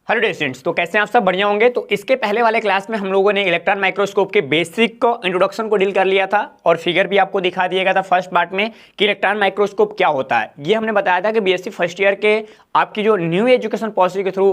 Hello students, तो कैसे हैं आप सब? बढ़िया होंगे। तो इसके पहले वाले क्लास में हम लोगों ने इलेक्ट्रॉन माइक्रोस्कोप के बेसिक इंट्रोडक्शन को डील कर लिया था और फिगर भी आपको दिखा दिया गया था फर्स्ट पार्ट में कि इलेक्ट्रॉन माइक्रोस्कोप क्या होता है। ये हमने बताया था कि बीएससी फर्स्ट ईयर के आपकी जो न्यू एजुकेशन पॉलिसी के थ्रू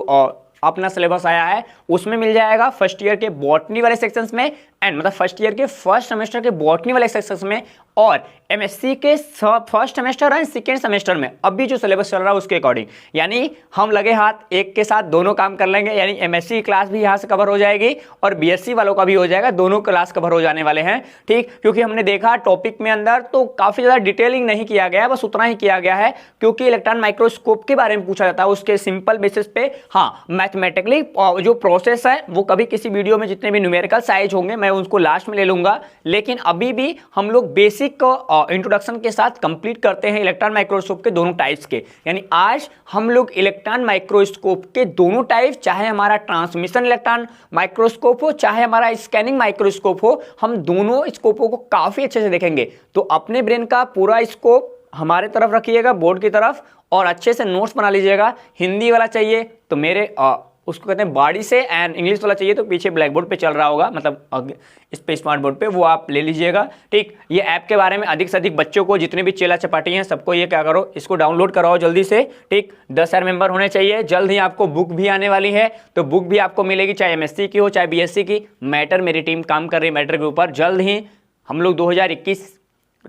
अपना सिलेबस आया है उसमें मिल जाएगा फर्स्ट ईयर के बॉटनी वाले सेक्शंस में एंड मतलब फर्स्ट ईयर के फर्स्ट सेमेस्टर के बॉटनी वाले सेक्शंस में और एमएससी के first semester and second semester में अभी जो सिलेबस चल रहा है उसके अकॉर्डिंग, यानी हम लगे हाथ एक के साथ दोनों काम कर लेंगे। यानी एमएससी की क्लास भी यहाँ से कवर हो जाएगी और बीएससी वालों का भी हो जाएगा, दोनों क्लास कवर हो जाने वाले हैं। ठीक, क्योंकि हमने देखा टॉपिक में अंदर तो काफी ज्यादा डिटेलिंग नहीं किया गया है, बस उतना ही किया गया है क्योंकि इलेक्ट्रॉन माइक्रोस्कोप के बारे में पूछा जाता है उसके सिंपल बेसिस पे। हाँ, मैथमेटिकली जो प्रोसेस है वो कभी किसी वीडियो में जितने भी न्यूमेरिकल साइज होंगे मैं उसको लास्ट में ले लूंगा, लेकिन अभी भी हम लोग बेसिक इंट्रोडक्शन के साथ कंप्लीट करते हैं इलेक्ट्रॉन माइक्रोस्कोप के दोनों टाइप्स के। यानी आज हम लोग इलेक्ट्रॉन माइक्रोस्कोप के दोनों टाइप, चाहे हमारा ट्रांसमिशन इलेक्ट्रॉन माइक्रोस्कोप हो चाहे हमारा स्कैनिंग माइक्रोस्कोप हो, हम दोनों स्कोपों को काफी अच्छे से देखेंगे। तो अपने ब्रेन का पूरा स्कोप हमारे तरफ रखिएगा, बोर्ड की तरफ, और अच्छे से नोट्स बना लीजिएगा। हिंदी वाला चाहिए तो मेरे उसको कहते हैं बॉडी से, एंड इंग्लिश वाला चाहिए तो पीछे ब्लैक बोर्ड पे चल रहा होगा, मतलब इस पे स्मार्ट बोर्ड पे, वो आप ले लीजिएगा। ठीक, ये ऐप के बारे में अधिक से अधिक बच्चों को, जितने भी चेला चपाटी हैं सबको ये क्या करो, इसको डाउनलोड कराओ जल्दी से। ठीक, 10,000 मेंबर होने चाहिए। जल्द ही आपको बुक भी आने वाली है, तो बुक भी आपको मिलेगी, चाहे एमएससी की हो चाहे बीएससी की। मैटर, मेरी टीम काम कर रही है मैटर के ऊपर। जल्द ही हम लोग 2021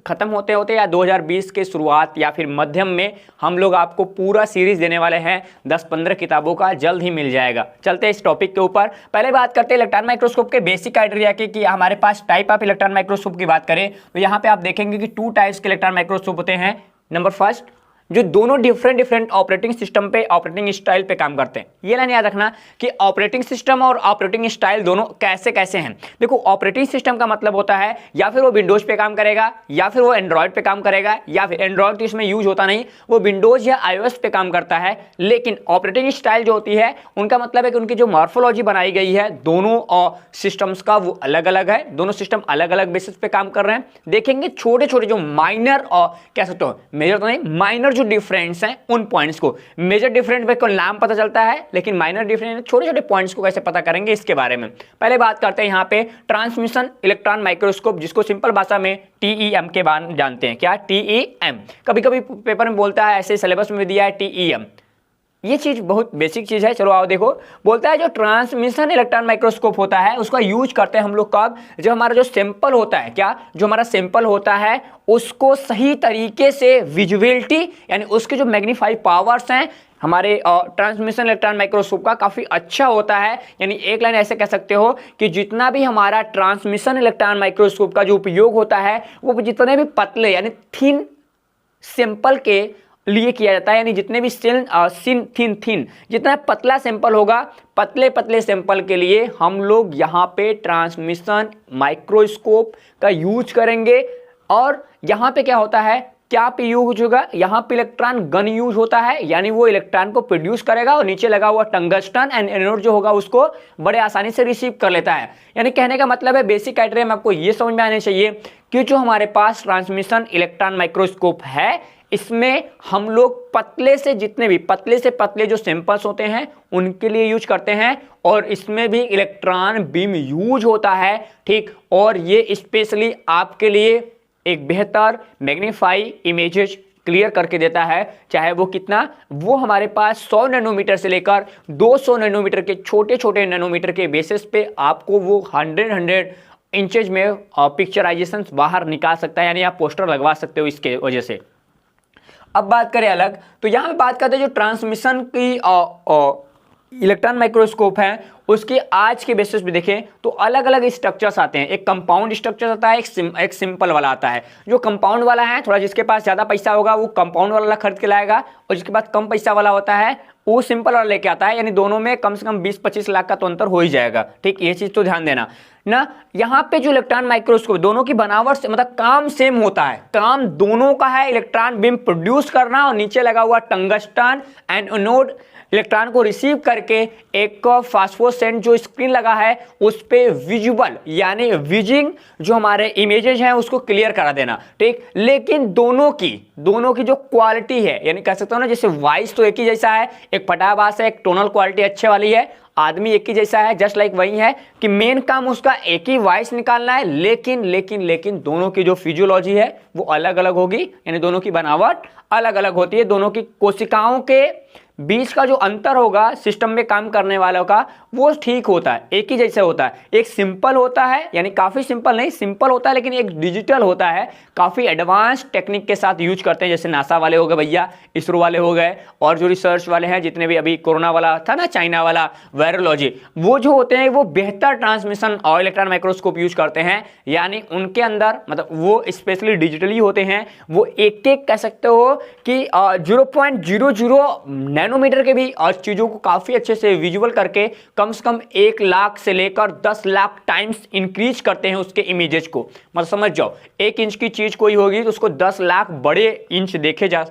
खत्म होते होते या 2020 के शुरुआत या फिर मध्यम में हम लोग आपको पूरा सीरीज देने वाले हैं 10-15 किताबों का, जल्द ही मिल जाएगा। चलते हैं इस टॉपिक के ऊपर। पहले बात करते हैं इलेक्ट्रॉन माइक्रोस्कोप के बेसिक क्राइटेरिया की कि हमारे पास टाइप ऑफ इलेक्ट्रॉन माइक्रोस्कोप की बात करें तो यहाँ पे आप देखेंगे कि 2 टाइप्स के इलेक्ट्रॉन माइक्रोस्कोप होते हैं। नंबर फर्स्ट, जो दोनों डिफरेंट ऑपरेटिंग सिस्टम पे, ऑपरेटिंग स्टाइल पे काम करते हैं। ये लाइन याद रखना कि ऑपरेटिंग सिस्टम और ऑपरेटिंग स्टाइल दोनों कैसे कैसे हैं। देखो, ऑपरेटिंग सिस्टम का मतलब होता है या फिर वो विंडोज पे काम करेगा या फिर वो एंड्रॉयड पे काम करेगा, या फिर एंड्रॉयड तो इसमें यूज होता नहीं, वो विंडोज या iOS पे काम करता है। लेकिन ऑपरेटिंग स्टाइल जो होती है उनका मतलब है कि उनकी जो मॉर्फोलॉजी बनाई गई है दोनों सिस्टम्स का वो अलग अलग है, दोनों सिस्टम अलग अलग बेसिस पे काम कर रहे हैं। देखेंगे छोटे छोटे जो माइनर और कह सकते हो मेजर तो नहीं, माइनर जो डिफरेंस हैं उन पॉइंट्स को, मेजर डिफरेंस को नाम पता चलता है लेकिन माइनर डिफरेंस छोटे छोटे पॉइंट्स को कैसे पता करेंगे इसके बारे में पहले बात करते हैं। यहाँ पे ट्रांसमिशन इलेक्ट्रॉन माइक्रोस्कोप, जिसको सिंपल भाषा में TEM के बारे में जानते हैं। क्या? TEM। कभी कभी पेपर में बोलता है, ऐसे सिलेबस में दिया है TEM। ये चीज बहुत बेसिक चीज है। चलो आओ देखो, बोलता है जो ट्रांसमिशन इलेक्ट्रॉन माइक्रोस्कोप होता है उसका यूज करते हैं हम लोग कब, जब हमारा जो सैंपल होता है, क्या, जो हमारा सैंपल होता है उसको सही तरीके से विजुअलिटी, यानी उसके जो मैग्नीफाई पावर्स हैं हमारे ट्रांसमिशन इलेक्ट्रॉन माइक्रोस्कोप का काफी अच्छा होता है। यानी एक लाइन ऐसे कह सकते हो कि जितना भी हमारा ट्रांसमिशन इलेक्ट्रॉन माइक्रोस्कोप का जो उपयोग होता है वो जितने भी पतले यानी थिन सैंपल के लिए किया जाता है, यानी जितने भी थिन जितना पतला सैंपल होगा, पतले पतले सैंपल के लिए हम लोग यहाँ पे ट्रांसमिशन माइक्रोस्कोप का यूज करेंगे। और यहाँ पे क्या होता है, क्या पे यूज होगा, यहाँ पे इलेक्ट्रॉन गन यूज होता है, यानी वो इलेक्ट्रॉन को प्रोड्यूस करेगा और नीचे लगा हुआ टंगस्टन एंड एनोड जो होगा उसको बड़े आसानी से रिसीव कर लेता है। यानी कहने का मतलब है बेसिक क्राइटेरिया में आपको ये समझ में आने चाहिए कि जो हमारे पास ट्रांसमिशन इलेक्ट्रॉन माइक्रोस्कोप है इसमें हम लोग पतले से जितने भी पतले से पतले जो सैंपल्स होते हैं उनके लिए यूज करते हैं, और इसमें भी इलेक्ट्रॉन बीम यूज होता है। ठीक, और ये स्पेशली आपके लिए एक बेहतर मैग्नीफाई इमेजेस क्लियर करके देता है, चाहे वो कितना, वो हमारे पास 100 नैनोमीटर से लेकर 200 नैनोमीटर के छोटे छोटे नैनोमीटर के बेसिस पे आपको वो 100 इंचेज में पिक्चराइजेशन बाहर निकाल सकता है, यानी आप पोस्टर लगवा सकते हो इसके वजह से। अब बात करें अलग, तो यहाँ पे बात करते हैं जो ट्रांसमिशन की इलेक्ट्रॉन माइक्रोस्कोप है उसके आज के बेसिस पे देखें तो अलग अलग स्ट्रक्चर्स आते हैं। एक कंपाउंड स्ट्रक्चर आता है, एक सिंपल वाला आता है। जो कंपाउंड वाला है, थोड़ा जिसके पास ज़्यादा पैसा होगा वो कंपाउंड वाला खरीद के लाएगा, और जिसके पास कम पैसा वाला होता है वो सिंपल वाला लेके आता है। यानी दोनों में कम से कम 20-25 लाख का तो अंतर हो ही जाएगा। ठीक, ये चीज़ तो ध्यान देना ना। यहाँ पे जो इलेक्ट्रॉन माइक्रोस्कोप दोनों की बनावट से मतलब काम सेम होता है, काम दोनों का है, इलेक्ट्रॉन बीम प्रोड्यूस करना और नीचे लगा हुआ टंगस्टन एंड एनोड इलेक्ट्रॉन को रिसीव करके एक फास्फोसेंट जो स्क्रीन लगा है उस पे विजुअल यानी विजिंग जो हमारे इमेजेस हैं उसको क्लियर करा देना, ठीक। लेकिन दोनों की जो क्वालिटी है, यानी कह सकते हो ना, जैसे वॉइस तो एक ही जैसा है, एक पटाबास है, एक टोनल क्वालिटी अच्छे वाली है, आदमी एक ही जैसा है, जस्ट लाइक वही है कि मेन काम उसका एक ही वॉइस निकालना है, लेकिन दोनों की जो फिजियोलॉजी है वो अलग अलग होगी, यानी दोनों की बनावट अलग अलग होती है। दोनों की कोशिकाओं के बीच का जो अंतर होगा सिस्टम में काम करने वालों का वो ठीक होता है, एक ही जैसे होता है। एक सिंपल होता है, यानी काफ़ी सिंपल नहीं, सिंपल होता है, लेकिन एक डिजिटल होता है, काफ़ी एडवांस टेक्निक के साथ यूज करते हैं, जैसे नासा वाले हो गए भैया, इसरो वाले हो गए, और जो रिसर्च वाले हैं जितने भी, अभी कोरोना वाला था ना, चाइना वाला वायरोलॉजी, वो जो होते हैं वो बेहतर ट्रांसमिशन और इलेक्ट्रॉन माइक्रोस्कोप यूज करते हैं, यानी उनके अंदर मतलब वो स्पेशली डिजिटली होते हैं, वो एक कह सकते हो कि 0.00 नैनोमीटर के भी और चीज़ों को काफ़ी अच्छे से विजुअल करके कम से कम 1 लाख से लेकर 10 लाख टाइम्स इंक्रीज करते हैं उसके इमेजेस को। मतलब समझ जाओ, 1 इंच की चीज़ कोई होगी तो उसको 10 लाख बड़े इंच देखे जा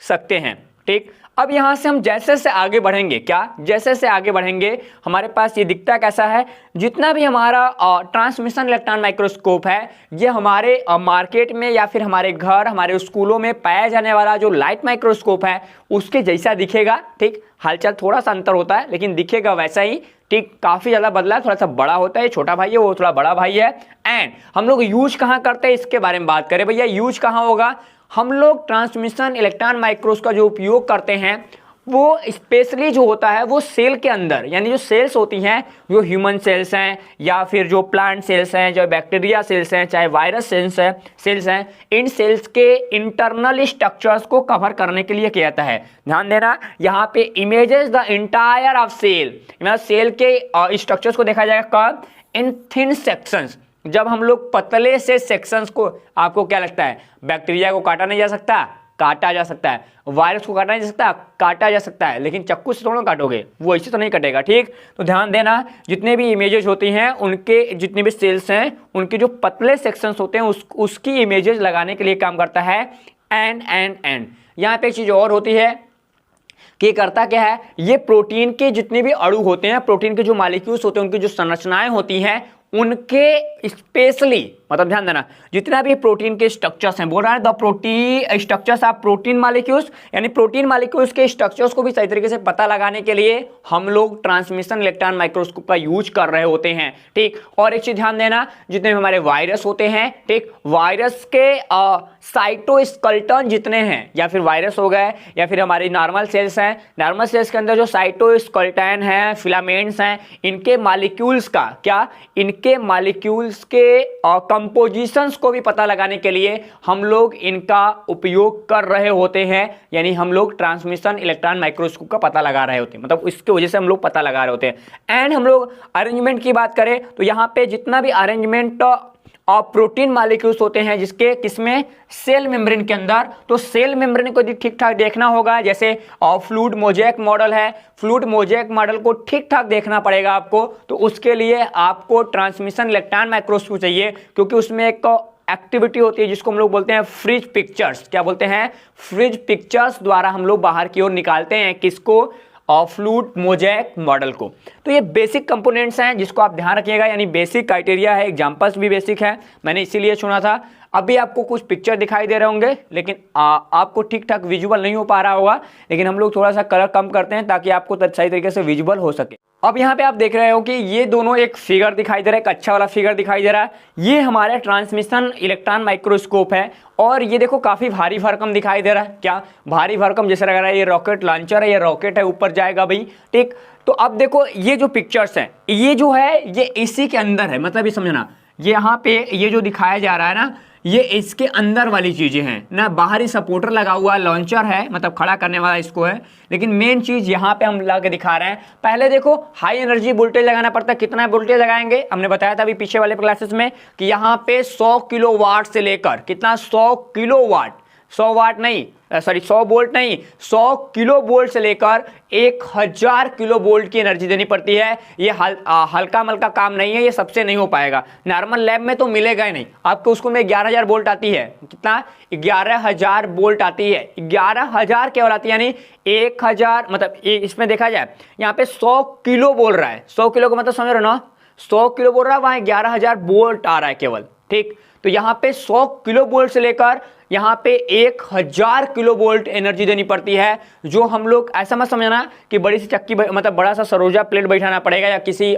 सकते हैं, ठीक। अब यहां से हम जैसे से आगे बढ़ेंगे, जैसे से आगे बढ़ेंगे हमारे पास ये दिखता कैसा है, जितना भी हमारा ट्रांसमिशन इलेक्ट्रॉन माइक्रोस्कोप है ये हमारे मार्केट में या फिर हमारे घर, हमारे स्कूलों में पाया जाने वाला जो लाइट माइक्रोस्कोप है उसके जैसा दिखेगा, ठीक। हालचाल थोड़ा सा अंतर होता है लेकिन दिखेगा वैसा ही, ठीक। काफ़ी ज़्यादा बदला है, थोड़ा सा बड़ा होता है, छोटा भाई है वो थोड़ा बड़ा भाई है। एंड हम लोग यूज कहाँ करते हैं इसके बारे में बात करें भैया, यूज कहाँ होगा, हम लोग ट्रांसमिशन इलेक्ट्रॉन माइक्रोस्कोप का जो उपयोग करते हैं वो स्पेशली जो होता है वो सेल के अंदर, यानी जो सेल्स होती हैं, जो ह्यूमन सेल्स हैं या फिर जो प्लांट सेल्स हैं, जो बैक्टीरिया सेल्स हैं, चाहे वायरस सेल्स हैं, इन सेल्स के इंटरनल स्ट्रक्चर्स को कवर करने के लिए किया जाता है। ध्यान देना, यहाँ पे images the entire of cell, cell के स्ट्रक्चर्स को देखा जाएगा कब, इन थिन सेक्शंस। जब हम लोग पतले से सेक्शंस को, आपको क्या लगता है बैक्टीरिया को काटा नहीं जा सकता, काटा जा सकता है, वायरस को काटा नहीं जा सकता, काटा जा सकता है, लेकिन चक्कू से थोड़ा काटोगे, वो ऐसे तो नहीं कटेगा, ठीक। तो ध्यान देना, जितने भी इमेजेस होती हैं उनके जितने भी सेल्स हैं उनके जो पतले सेक्शंस होते हैं उसकी इमेजेस लगाने के लिए काम करता है एंड। यहाँ पे एक चीज़ और होती है कि करता क्या है, ये प्रोटीन के जितने भी अणु होते हैं, प्रोटीन के जो मॉलिक्यूल्स होते हैं, उनकी जो संरचनाएं होती हैं उनके स्पेशली, मतलब ध्यान देना, जितना भी प्रोटीन के स्ट्रक्चर्स हैं, बोल रहा है the protein structures of protein molecules, यानी प्रोटीन मॉलिक्यूल्स के स्ट्रक्चर्स को भी सही तरीके से पता लगाने के लिए हम लोग ट्रांसमिशन इलेक्ट्रॉन माइक्रोस्कोप का यूज कर रहे होते हैं, ठीक। और एक चीज ध्यान देना, जितने भी हमारे वायरस होते हैं, ठीक, वायरस के साइटोस्केलेटन जितने हैं, या फिर वायरस हो गए या फिर हमारी नॉर्मल सेल्स हैं, नॉर्मल सेल्स के अंदर जो साइटोस्केलेटन है, फिलामेंट्स हैं, इनके मॉलिक्यूल्स का क्या, इनके मॉलिक्यूल्स के कंपोजिशंस को भी पता लगाने के लिए हम लोग इनका उपयोग कर रहे होते हैं, यानी हम लोग ट्रांसमिशन इलेक्ट्रॉन माइक्रोस्कोप का पता लगा रहे होते हैं, मतलब इसके वजह से हम लोग पता लगा रहे होते हैं। एंड हम लोग अरेंजमेंट की बात करें तो यहाँ पे जितना भी अरेंजमेंट और प्रोटीन मॉलिक्यूल्स होते हैं जिसके किसमें, सेल मेम्ब्रेन के अंदर, तो सेल मेम्ब्रेन को ठीक ठाक देखना होगा। जैसे फ्लूइड मोज़ेक मॉडल है, फ्लूइड मोज़ेक मॉडल को ठीक ठाक देखना पड़ेगा आपको, तो उसके लिए आपको ट्रांसमिशन इलेक्ट्रॉन माइक्रोस्कोप चाहिए, क्योंकि उसमें एक एक्टिविटी होती है जिसको हम लोग बोलते हैं फ्रिज पिक्चर्स। क्या बोलते हैं, फ्रिज पिक्चर्स द्वारा हम लोग बाहर की ओर निकालते हैं किसको, और फ्लूइड मोज़ेक मॉडल को। तो ये बेसिक कंपोनेंट्स हैं जिसको आप ध्यान रखिएगा, यानी बेसिक क्राइटेरिया है, एग्जांपल्स भी बेसिक है, मैंने इसीलिए चुना था। अभी आपको कुछ पिक्चर दिखाई दे रहे होंगे लेकिन आपको ठीक ठाक विजुअल नहीं हो पा रहा होगा, लेकिन हम लोग थोड़ा सा कलर कम करते हैं ताकि आपको सही तरीके से विजुअल हो सके। अब यहाँ पे आप देख रहे हो कि ये दोनों एक फिगर दिखाई दे रहा है, एक अच्छा वाला फिगर दिखाई दे रहा है, ये हमारे ट्रांसमिशन इलेक्ट्रॉन माइक्रोस्कोप है। और ये देखो काफ़ी भारी भरकम दिखाई दे रहा है, क्या भारी भरकम जैसे लग रहा है ये रॉकेट लॉन्चर है, ये रॉकेट है, ऊपर जाएगा भाई, ठीक। तो अब देखो ये जो पिक्चर्स हैं ये जो है ये इसी के अंदर है, मतलब ये समझना, ये यहाँ पे ये जो दिखाया जा रहा है ना, ये इसके अंदर वाली चीज़ें हैं ना, बाहरी सपोर्टर लगा हुआ लॉन्चर है, मतलब खड़ा करने वाला इसको है, लेकिन मेन चीज़ यहाँ पे हम लगा के दिखा रहे हैं। पहले देखो हाई एनर्जी वोल्टेज लगाना पड़ता है, कितना वोल्टेज लगाएंगे, हमने बताया था अभी पीछे वाले क्लासेस में कि यहाँ पे 100 किलोवाट से लेकर कितना, 100 किलोवाट, 100 वाट नहीं, सॉरी 100 वोल्ट नहीं, 100 किलो वोल्ट से लेकर 1000 किलो वोल्ट की एनर्जी देनी पड़ती है। ये हल्का मल्का काम नहीं है, ये सबसे नहीं हो पाएगा। नॉर्मल लैब में तो मिलेगा ही नहीं आपको। उसको में 11000 वोल्ट आती है, कितना 11000 वोल्ट आती है, 11000 केवल आती है, यानी 1000 मतलब इसमें देखा जाए यहाँ पे 100 किलो बोल रहा है, 100 किलो का मतलब समझ रहे हो ना, 100 किलो बोल रहा है, वहां 11000 वोल्ट आ रहा है केवल। ठीक, तो यहाँ पे 100 किलो वोल्ट से लेकर यहाँ पे 1000 किलो वोल्ट एनर्जी देनी पड़ती है, जो हम लोग ऐसा मत समझना कि बड़ी सी चक्की मतलब बड़ा सा सरोजा प्लेट बैठाना पड़ेगा या किसी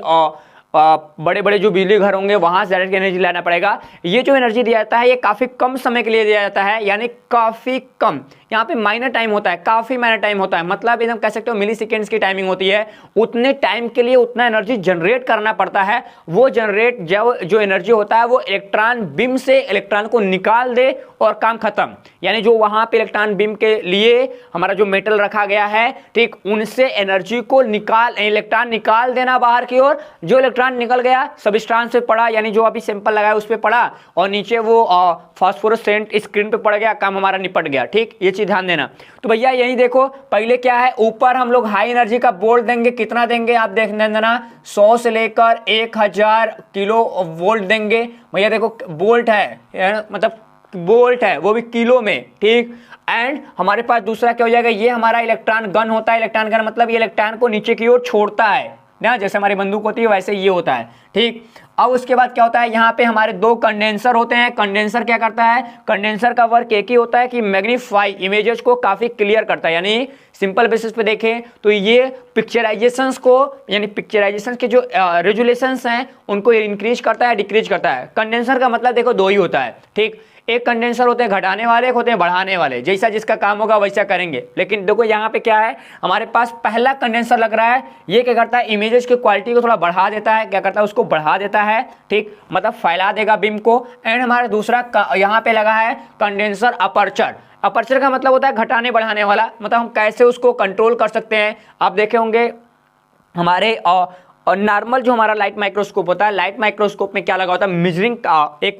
बड़े बड़े जो बिजली घर होंगे वहां से डायरेक्ट एनर्जी लाना पड़ेगा। ये जो एनर्जी दिया जाता है ये काफी कम समय के लिए दिया जाता है, यानी काफी कम। यहाँ पे माइनर टाइम होता है, काफी माइनर टाइम होता है, मतलब एकदम कह सकते हो मिली सेकेंड्स की टाइमिंग होती है। उतने टाइम के लिए उतना एनर्जी जनरेट करना पड़ता है। वो जनरेट जो एनर्जी होता है वो इलेक्ट्रॉन बीम से इलेक्ट्रॉन को निकाल दे और काम खत्म। यानी जो वहां पे इलेक्ट्रॉन बीम के लिए हमारा जो मेटल रखा गया है, ठीक, उनसे एनर्जी को इलेक्ट्रॉन निकाल देना बाहर की ओर। जो इलेक्ट्रॉन निकल गया सबस्ट्रेट पे पड़ा, यानी जो अभी सैंपल लगाया उस पे पड़ा और नीचे वो फास्फोरेसेंट स्क्रीन पे पड़ गया, काम हमारा निपट गया। ठीक, ये चीज ध्यान देना। तो भैया यही देखो, पहले क्या है, ऊपर हम लोग हाई एनर्जी का वोल्ट देंगे, कितना देंगे आप देख देना, 100 से लेकर 1000 किलो वोल्ट देंगे। भैया देखो वोल्ट है, मतलब वोल्ट है, वो भी किलो में। ठीक, एंड हमारे पास दूसरा क्या हो जाएगा, ये हमारा इलेक्ट्रॉन गन होता है। इलेक्ट्रॉन गन मतलब ये इलेक्ट्रॉन को नीचे की ओर छोड़ता है ना, जैसे हमारी बंदूक होती है वैसे ये होता है। ठीक, अब उसके बाद क्या होता है, यहाँ पे हमारे 2 कंडेंसर होते हैं। कंडेंसर क्या करता है, कंडेंसर का वर्क एक ही होता है कि मैग्नीफाई इमेजेस को काफी क्लियर करता है। यानी सिंपल बेसिस पे देखें तो ये पिक्चराइजेशंस को, यानी पिक्चराइजेशन के जो रेजुलेशंस हैं उनको इंक्रीज करता है, डिक्रीज करता है। कंडेंसर का मतलब देखो 2 ही होता है। ठीक, एक कंडेंसर होते हैं घटाने वाले, एक होते हैं बढ़ाने वाले, जैसा जिसका काम होगा वैसा करेंगे। लेकिन देखो यहाँ पे क्या है, हमारे पास पहला कंडेंसर लग रहा है, ये क्या करता है, इमेजेस की क्वालिटी को थोड़ा बढ़ा देता है। क्या करता है, उसको बढ़ा देता है। ठीक, मतलब फैला देगा बीम को। एंड हमारा दूसरा यहाँ पे लगा है कंडेंसर अपर्चर। अपर्चर का मतलब होता है घटाने बढ़ाने वाला, मतलब हम कैसे उसको कंट्रोल कर सकते हैं। आप देखे होंगे हमारे और नॉर्मल जो हमारा लाइट माइक्रोस्कोप होता है, लाइट माइक्रोस्कोप में क्या लगा होता है, मेजरिंग एक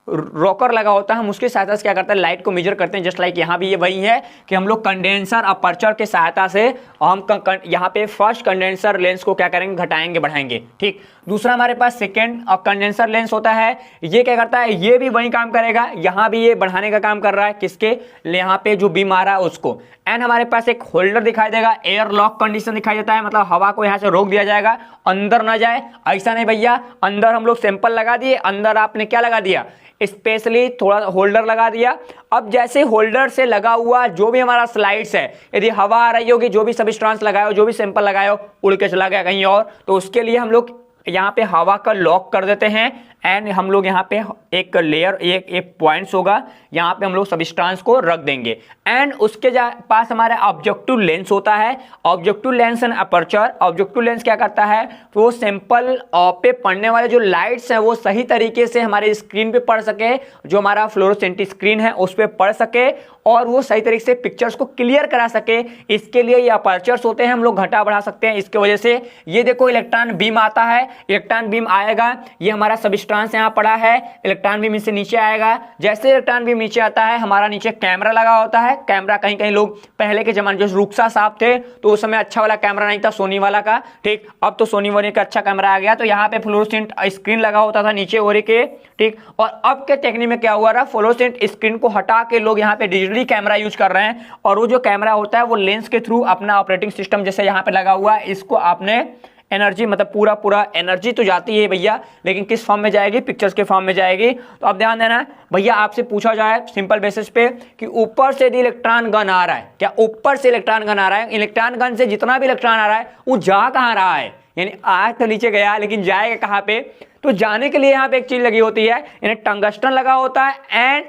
रॉकर लगा होता है। हम उसकी सहायता से क्या करते हैं, लाइट को मेजर करते हैं। जस्ट लाइक यहाँ भी ये वही है कि हम लोग कंडेंसर अपर्चर के सहायता से हम यहाँ पे फर्स्ट कंडेंसर लेंस को क्या करेंगे, घटाएंगे बढ़ाएंगे। ठीक, दूसरा हमारे पास सेकेंड कंडेंसर लेंस होता है। ये क्या करता है, ये भी वही काम करेगा, यहाँ भी ये बढ़ाने का काम कर रहा है, किसके, यहाँ पे जो बीम आ रहा है उसको। एंड हमारे पास एक होल्डर दिखाई देगा, एयर लॉक कंडीशन दिखाई देता है, मतलब हवा को यहाँ से रोक दिया जाएगा, अंदर ना जाए। ऐसा नहीं भैया, अंदर हम लोग सैंपल लगा दिए, अंदर आपने क्या लगा दिया, स्पेशली थोड़ा होल्डर लगा दिया। अब जैसे होल्डर से लगा हुआ जो भी हमारा स्लाइड्स है, यदि हवा आ रही होगी, जो भी सबस्टेंस लगाए हो, जो भी सैंपल लगाए हो, उड़ के चला गया कहीं और, तो उसके लिए हम लोग यहाँ पे हवा का लॉक कर देते हैं। एंड हम लोग यहाँ पे एक लेयर, एक पॉइंट्स होगा, यहाँ पे हम लोग सबस्टेंस को रख देंगे। एंड उसके पास हमारा ऑब्जेक्टिव लेंस होता है। Objective lens and aperture. Objective lens क्या करता है, तो वो सैंपल पे पड़ने वाले जो लाइट्स हैं वो सही तरीके से हमारे स्क्रीन पे पड़ सके, जो हमारा फ्लोरोसेंट स्क्रीन है उस पर पड़ सके और वो सही तरीके से पिक्चर्स को क्लियर करा सके। इसके लिए ये अपर्चर्स होते हैं, हम लोग घटा बढ़ा सकते हैं इसके वजह से। ये देखो इलेक्ट्रॉन बीम आता है, इलेक्ट्रॉन बीम आएगा, ये हमारा सबस्टेंस यहाँ पड़ा है, इलेक्ट्रॉन बीम इससे नीचे आएगा। जैसे इलेक्ट्रॉन बीम नीचे आता है, हमारा नीचे कैमरा लगा होता है। कैमरा कहीं कहीं लोग पहले के जमाने जो रुक्सा साहब थे तो उस समय अच्छा वाला कैमरा नहीं था, सोनी वाला का। ठीक, अब तो सोनी वोनी का अच्छा कैमरा आ गया, तो यहाँ पे फ्लोरोसेंट स्क्रीन लगा होता था नीचे ओरे के। ठीक, और अब के टेक्निक में क्या हुआ रहा, फ्लोरोसेंट स्क्रीन को हटा के लोग यहाँ पे डिजिटली कैमरा यूज कर रहे हैं। और वो जो कैमरा होता है वो लेंस के थ्रू अपना ऑपरेटिंग सिस्टम जैसे यहाँ पे लगा हुआ है, इसको आपने एनर्जी, मतलब पूरा एनर्जी तो जाती है भैया, लेकिन किस फॉर्म में जाएगी, पिक्चर्स के फॉर्म में जाएगी। तो अब ध्यान देना भैया, आपसे पूछा जाए सिंपल बेसिस पे कि ऊपर से यदि इलेक्ट्रॉन गन आ रहा है, क्या ऊपर से इलेक्ट्रॉन गन आ रहा है, इलेक्ट्रॉन गन से जितना भी इलेक्ट्रॉन आ रहा है वो जा कहाँ रहा है, यानी आग तो नीचे गया लेकिन जाएगा कहाँ पे, तो जाने के लिए यहाँ पे एक चीज लगी होती है, यानी टंगस्टन लगा होता है। एंड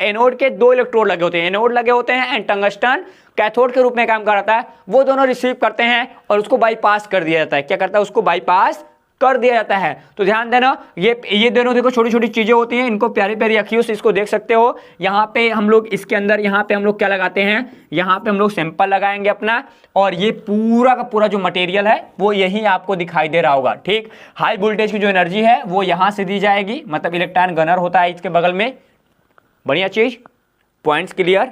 एनोड के 2 इलेक्ट्रोड लगे होते हैं, एनोड लगे होते हैं एंड टंगस्टन कैथोड के रूप में काम करता है। वो दोनों रिसीव करते हैं और उसको बाईपास कर दिया जाता है। क्या करता है, उसको बाईपास कर दिया जाता है। तो ध्यान देना, ये दोनों देखो छोटी छोटी चीजें होती हैं, इनको प्यारी प्यारी अखियों से इसको देख सकते हो। यहाँ पे हम लोग इसके अंदर, यहाँ पे हम लोग क्या लगाते हैं, यहाँ पे हम लोग सैंपल लगाएंगे अपना, और ये पूरा का पूरा जो मटेरियल है वो यही आपको दिखाई दे रहा होगा। ठीक, हाई वोल्टेज की जो एनर्जी है वो यहाँ से दी जाएगी, मतलब इलेक्ट्रॉन गनर होता है इसके बगल में। बढ़िया चीज, पॉइंट्स क्लियर।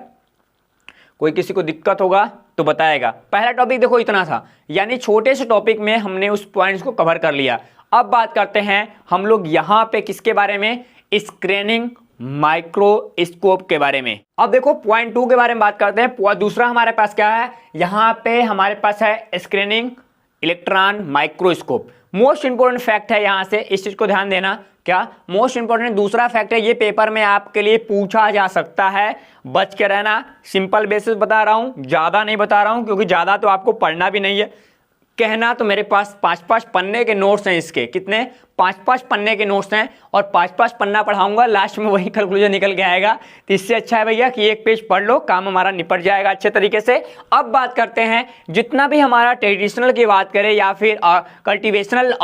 कोई किसी को दिक्कत होगा तो बताएगा। पहला टॉपिक देखो इतना था, यानी छोटे से टॉपिक में हमने उस पॉइंट्स को कवर कर लिया। अब बात करते हैं हम लोग यहाँ पे किसके बारे में, स्क्रीनिंग माइक्रोस्कोप के बारे में। अब देखो पॉइंट 2 के बारे में बात करते हैं। दूसरा हमारे पास क्या है, यहाँ पे हमारे पास है screening electron microscope. Most important fact है, यहाँ से इस चीज को ध्यान देना। क्या मोस्ट इंपोर्टेंट दूसरा फैक्ट है, ये पेपर में आपके लिए पूछा जा सकता है, बच के रहना। सिंपल बेसिस बता रहा हूं, ज्यादा नहीं बता रहा हूं, क्योंकि ज्यादा तो आपको पढ़ना भी नहीं है। कहना तो मेरे पास 5-5 पन्ने के नोट्स हैं इसके, कितने 5-5 पन्ने के नोट्स हैं, और 5-5 पन्ना पढ़ाऊंगा, लास्ट में वही कंक्लूजन निकल के आएगा। तो इससे अच्छा है भैया कि एक पेज पढ़ लो, काम हमारा निपट जाएगा अच्छे तरीके से। अब बात करते हैं, जितना भी हमारा ट्रेडिशनल की बात करें या फिर कल्टिवेशनल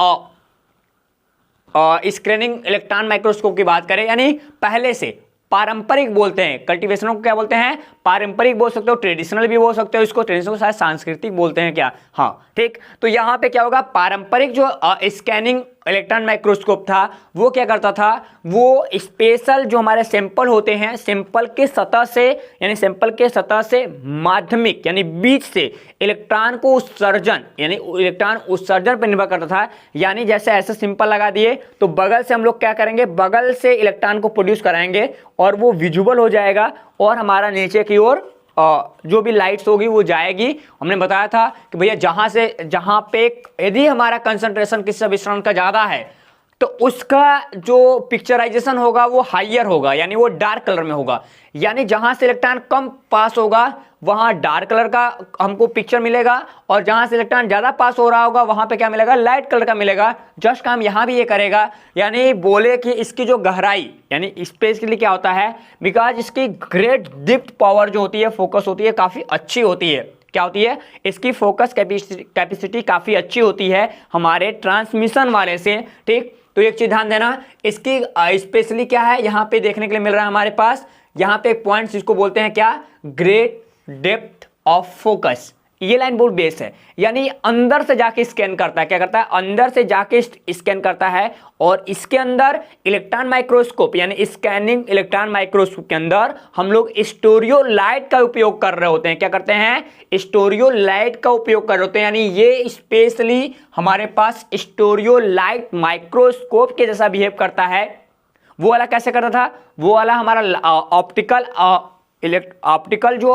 स्क्रीनिंग इलेक्ट्रॉन माइक्रोस्कोप की बात करें, यानी पहले से पारंपरिक बोलते हैं, कल्टीवेशनल को क्या बोलते हैं, पारंपरिक बोल सकते हो, ट्रेडिशनल भी बोल सकते हो इसको, ट्रेडिशनल को शायद सांस्कृतिक बोलते हैं क्या, हाँ ठीक। तो यहाँ पे क्या होगा, पारंपरिक जो स्कैनिंग इलेक्ट्रॉन माइक्रोस्कोप था वो क्या करता था, वो स्पेशल जो हमारे सैंपल होते हैं, सैंपल के सतह से, यानी सैंपल के सतह से माध्यमिक यानी बीच से इलेक्ट्रॉन को उत्सर्जन, यानी इलेक्ट्रॉन उत्सर्जन पर निर्भर करता था। यानी जैसे ऐसे सिंपल लगा दिए तो बगल से हम लोग क्या करेंगे, बगल से इलेक्ट्रॉन को प्रोड्यूस कराएंगे और वो विजुअल हो जाएगा, और हमारा नीचे की ओर जो भी लाइट्स होगी वो जाएगी। हमने बताया था कि भैया जहां पे यदि हमारा कंसंट्रेशन किसी सब्सटेंस का ज्यादा है तो उसका जो पिक्चराइजेशन होगा वो हाइयर होगा, यानी वो डार्क कलर में होगा। यानी जहां से इलेक्ट्रॉन कम पास होगा वहां डार्क कलर का हमको पिक्चर मिलेगा, और जहां से इलेक्ट्रॉन ज्यादा पास हो रहा होगा वहां पे क्या मिलेगा, लाइट कलर का मिलेगा। जस्ट काम यहां भी ये करेगा, यानी बोले कि इसकी जो गहराई, यानी स्पेशली क्या होता है, बिकॉज इसकी ग्रेट डिप्थ पावर जो होती है, फोकस होती है, काफी अच्छी होती है। क्या होती है, इसकी फोकस कैपेसिटी काफी अच्छी होती है हमारे ट्रांसमिशन वाले से, ठीक। तो एक चीज ध्यान देना, इसकी स्पेशली क्या है यहाँ पे देखने के लिए मिल रहा है हमारे पास, यहाँ पे पॉइंट्स जिसको बोलते हैं क्या, ग्रेट डेप्थ ऑफ फोकस। ये लाइन बहुत बेस है, यानी अंदर से जाके स्कैन करता है। क्या करता है, अंदर से जाके स्कैन करता है, और इसके अंदर इलेक्ट्रॉन माइक्रोस्कोप यानी स्कैनिंग इलेक्ट्रॉन माइक्रोस्कोप के अंदर हम लोग स्टोरियो लाइट का उपयोग कर रहे होते हैं। क्या करते हैं, स्टोरियो लाइट का उपयोग कर रहे होते हैं, यानी ये स्पेशली हमारे पास स्टोरियो लाइट माइक्रोस्कोप के जैसा बिहेव करता है। वो वाला कैसे करता था, वो वाला हमारा ऑप्टिकल जो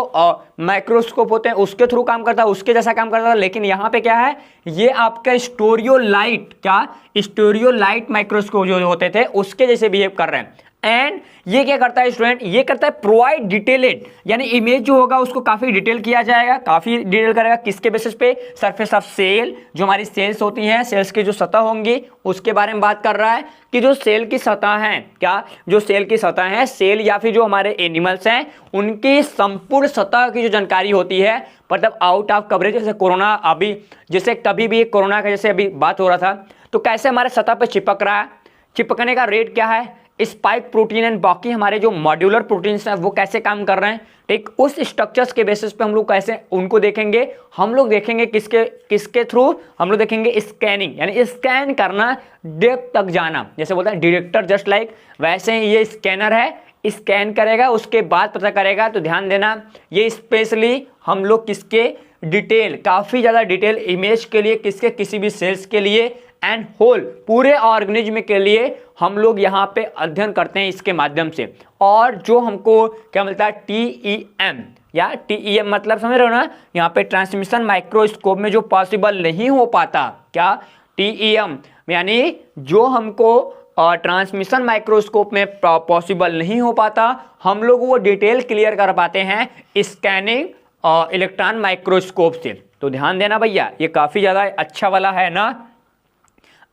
माइक्रोस्कोप होते हैं उसके थ्रू काम करता है, उसके जैसा काम करता है। लेकिन यहाँ पे क्या है, ये आपका स्टोरियो लाइट, क्या स्टोरियो लाइट माइक्रोस्कोप जो होते थे उसके जैसे बिहेव कर रहे हैं। एंड ये क्या करता है स्टूडेंट, ये करता है प्रोवाइड डिटेलेड, यानी इमेज जो होगा उसको काफी डिटेल किया जाएगा, काफी डिटेल करेगा। किसके बेसिस पे, सरफेस ऑफ सेल, जो हमारी सेल्स होती हैं, सेल्स की जो सतह होंगी उसके बारे में बात कर रहा है कि जो सेल की सतह है, क्या जो सेल की सतह है, सेल या फिर जो हमारे एनिमल्स हैं उनकी संपूर्ण सतह की जो जानकारी होती है, मतलब आउट ऑफ कवरेज। जैसे कोरोना, अभी जैसे कभी भी कोरोना का जैसे अभी बात हो रहा था, तो कैसे हमारे सतह पे चिपक रहा है, चिपकने का रेट क्या है, स्पाइक प्रोटीन एंड बाकी हमारे जो मॉड्यूलर प्रोटीन्स हैं वो कैसे काम कर रहे हैं, ठीक। उस स्ट्रक्चर्स के बेसिस पे हम लोग कैसे उनको देखेंगे, हम लोग देखेंगे किसके थ्रू, हम लोग देखेंगे स्कैनिंग, यानी स्कैन करना, डेप्थ तक जाना। जैसे बोलते हैं डायरेक्टर जस्ट लाइक, वैसे ही ये स्कैनर है, स्कैन करेगा उसके बाद पता करेगा। तो ध्यान देना, ये स्पेशली हम लोग किसके डिटेल, काफी ज्यादा डिटेल इमेज के लिए, किसके किसी भी सेल्स के लिए एंड होल पूरे ऑर्गेनिज्म के लिए हम लोग यहाँ पे अध्ययन करते हैं इसके माध्यम से। और जो हमको क्या मिलता है, TEM या TEM मतलब समझ रहे हो ना, यहाँ पे ट्रांसमिशन माइक्रोस्कोप में जो पॉसिबल नहीं हो पाता, क्या TEM यानी जो हमको ट्रांसमिशन माइक्रोस्कोप में पॉसिबल नहीं हो पाता, हम लोग वो डिटेल क्लियर कर पाते हैं स्कैनिंग इलेक्ट्रॉन माइक्रोस्कोप से। तो ध्यान देना भैया, ये काफी ज्यादा अच्छा वाला है ना।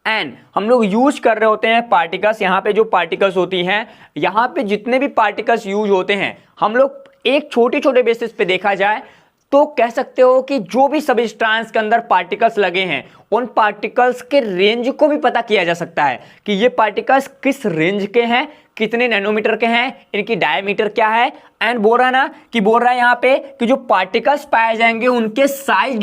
एंड हम लोग यूज कर रहे होते हैं पार्टिकल्स, यहाँ पे जो पार्टिकल्स होती हैं, यहाँ पे जितने भी पार्टिकल्स यूज होते हैं, हम लोग एक छोटे छोटे बेसिस पे देखा जाए तो कह सकते हो कि जो भी सब्सटेंस के अंदर पार्टिकल्स लगे हैं उन पार्टिकल्स के रेंज को भी पता किया जा सकता है कि ये पार्टिकल्स किस रेंज के हैं, कितने नैनोमीटर के हैं, इनकी डायमीटर क्या है। एंड बोल रहा है ना कि बोल रहा है यहाँ पे कि जो पार्टिकल्स पाए जाएंगे उनके साइज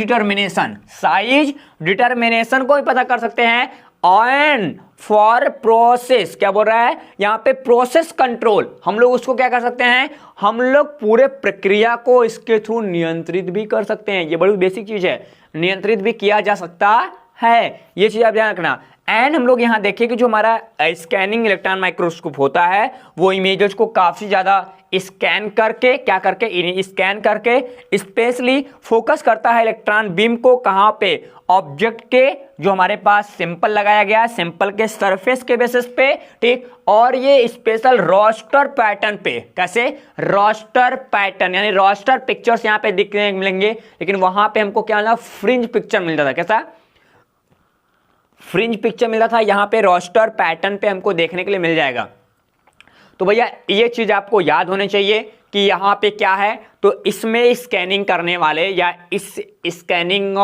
डिटर्मिनेशन को भी पता कर सकते हैं एंड फॉर प्रोसेस, क्या बोल रहा है यहाँ पे, प्रोसेस कंट्रोल। हम लोग उसको क्या कर सकते हैं, हम लोग पूरे प्रक्रिया को इसके थ्रू नियंत्रित भी कर सकते हैं। ये बड़ी बेसिक चीज है, नियंत्रित भी किया जा सकता है, ये चीज आप ध्यान रखना। एंड हम लोग यहाँ देखिए कि जो हमारा स्कैनिंग इलेक्ट्रॉन माइक्रोस्कोप होता है वो इमेजेस को काफी ज्यादा स्कैन करके, क्या करके, स्कैन करके स्पेशली फोकस करता है इलेक्ट्रॉन बीम को, कहाँ पे, ऑब्जेक्ट के जो हमारे पास सैंपल लगाया गया है, सैंपल के सरफेस के बेसिस पे, ठीक। और ये स्पेशल रोस्टर पैटर्न पे, कैसे, रोस्टर पैटर्न, यानी रोस्टर पिक्चर्स यहाँ पे दिखने मिलेंगे, लेकिन वहां पे हमको क्या मिला, फ्रिंज पिक्चर मिलता था। कैसा, फ्रिंज पिक्चर मिला था, यहाँ पे रोस्टर पैटर्न पे हमको देखने के लिए मिल जाएगा। तो भैया ये चीज आपको याद होनी चाहिए कि यहाँ पे क्या है, तो इसमें स्कैनिंग करने वाले या इस स्कैनिंग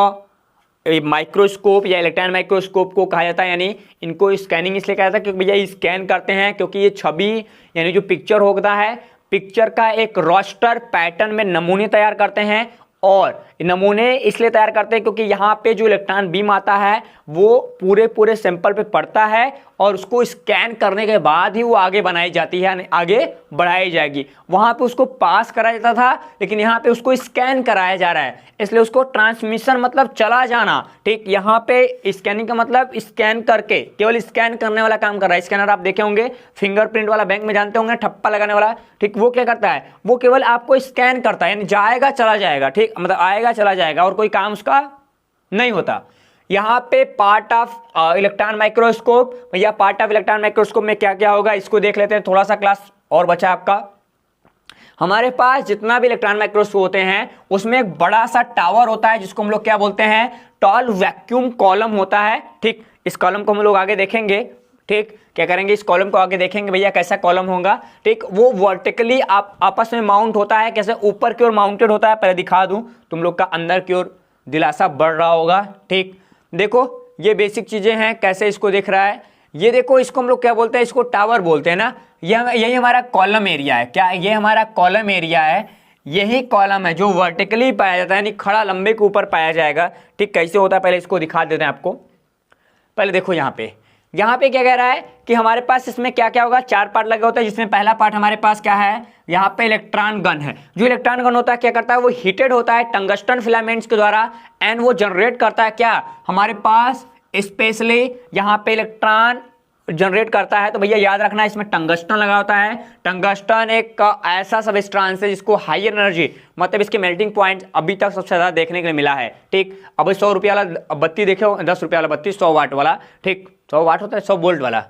माइक्रोस्कोप या इलेक्ट्रॉन माइक्रोस्कोप को कहा जाता है, यानी इनको स्कैनिंग इसलिए कहा जाता है क्योंकि भैया स्कैन करते हैं, क्योंकि ये छवि यानी जो पिक्चर होता है, पिक्चर का एक रोस्टर पैटर्न में नमूने तैयार करते हैं। और नमूने इसलिए तैयार करते हैं क्योंकि यहाँ पे जो इलेक्ट्रॉन बीम आता है वो पूरे सैंपल पे पड़ता है और उसको स्कैन करने के बाद ही वो आगे बनाई जाती है, यानी आगे बढ़ाई जाएगी। वहां पे उसको पास कराया जाता था, लेकिन यहाँ पे उसको स्कैन कराया जा रहा है, इसलिए उसको ट्रांसमिशन मतलब चला जाना, ठीक। यहाँ पे स्कैनिंग का मतलब स्कैन करके, केवल स्कैन करने वाला काम कर रहा है। स्कैनर आप देखे होंगे, फिंगरप्रिंट वाला, बैंक में जानते होंगे, ठप्पा लगाने वाला, ठीक। वो क्या करता है, वो केवल आपको स्कैन करता है, यानी जाएगा चला जाएगा, ठीक, मतलब आएगा चला जाएगा और कोई काम उसका नहीं होता। यहाँ पे पार्ट ऑफ इलेक्ट्रॉन माइक्रोस्कोप, भैया पार्ट ऑफ इलेक्ट्रॉन माइक्रोस्कोप में क्या क्या होगा इसको देख लेते हैं, थोड़ा सा क्लास और बचा आपका। हमारे पास जितना भी इलेक्ट्रॉन माइक्रोस्कोप होते हैं उसमें एक बड़ा सा टावर होता है जिसको हम लोग क्या बोलते हैं, टॉल वैक्यूम कॉलम होता है, ठीक। इस कॉलम को हम लोग आगे देखेंगे, ठीक, क्या करेंगे, इस कॉलम को आगे देखेंगे भैया कैसा कॉलम होगा, ठीक। वो वर्टिकली आप आपस में माउंट होता है, कैसे, ऊपर की ओर माउंटेड होता है। पहले दिखा दूं, तुम लोग का अंदर की ओर दिलासा बढ़ रहा होगा, ठीक। देखो ये बेसिक चीजें हैं, कैसे इसको दिख रहा है, ये देखो, इसको हम लोग क्या बोलते हैं, इसको टावर बोलते हैं ना। यही हमारा कॉलम एरिया है, क्या, ये हमारा कॉलम एरिया है, यही कॉलम है जो वर्टिकली पाया जाता है, यानी खड़ा लंबे के ऊपर पाया जाएगा, ठीक। कैसे होता है पहले इसको दिखा देते हैं आपको। पहले देखो यहाँ पे क्या कह रहा है कि हमारे पास इसमें क्या क्या होगा, 4 पार्ट लगे होते हैं, जिसमें पहला पार्ट हमारे पास क्या है, यहाँ पे इलेक्ट्रॉन गन है। जो इलेक्ट्रॉन गन होता है क्या करता है, वो हीटेड होता है टंगस्टन फिलामेंट्स के द्वारा, एंड वो जनरेट करता है क्या, हमारे पास स्पेशली यहाँ पे इलेक्ट्रॉन जनरेट करता है। तो भैया याद रखना इसमें टंगस्टन लगा होता है। टंगस्टन एक ऐसा सबस्टेंस है जिसको हाई एनर्जी, मतलब इसके मेल्टिंग पॉइंट अभी तक सबसे ज्यादा देखने के लिए मिला है, ठीक। अब 100 रुपये वाला बत्ती देखे हो, 10 रुपये वाला बत्ती, 100 वाट वाला, ठीक, 100 वाट होता है, 100 वोल्ट वाला,